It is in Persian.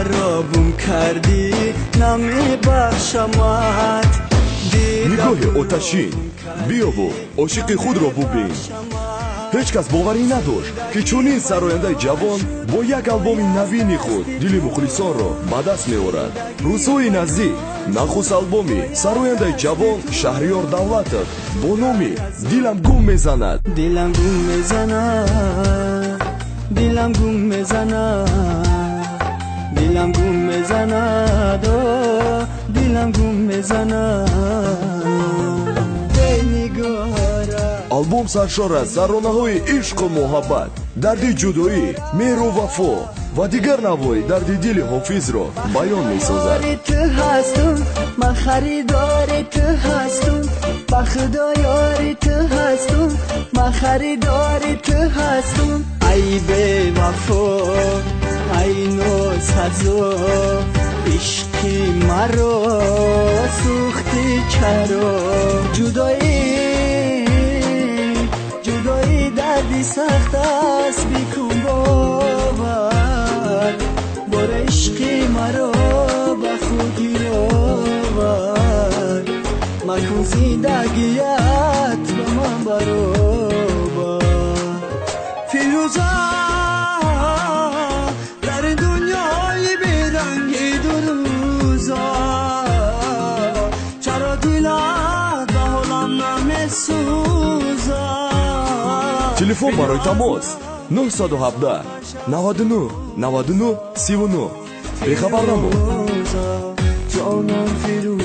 خرابم کردی نمیبخشمت. نگاه آتشین بیا و عاشق خود را ببین. هیچ کس باوری نداشت که چنین سراینده جوان با یک آلبوم نوین خود دل مخلصان را به دست می‌آورد. روزهای نزدیک نخست آلبوم سراینده جوان شهریار دولتов با نام دلم گم میزند. دلم گم میزند، دلم گم میزند، دلم گم میزند، دلم گم میزند. آلبوم سرشار از ترانه‌های عشق و محبت، درد جدایی، مهر و وفا و دیگر نوای درد دل حافظ را بیان می‌سازد. تو هستم، من خریدار تو هستم، با خدا یاری تو هستم، من خریدار تو هستم. ای بی وفا، ای ناسزا، عشقی مرا سوختی چرا. جدایی دردی سخت است بیکن باور، بار عشقی مرا به خودی آور. مکن زندگیت به من برابر. فیروزه در دنیای بیرنگی دو روزه، چرا دلت به حالم نمیسوزه؟ تلفن برای تماس 917 99 99 39. بخبر نمون. جانم فیروزه.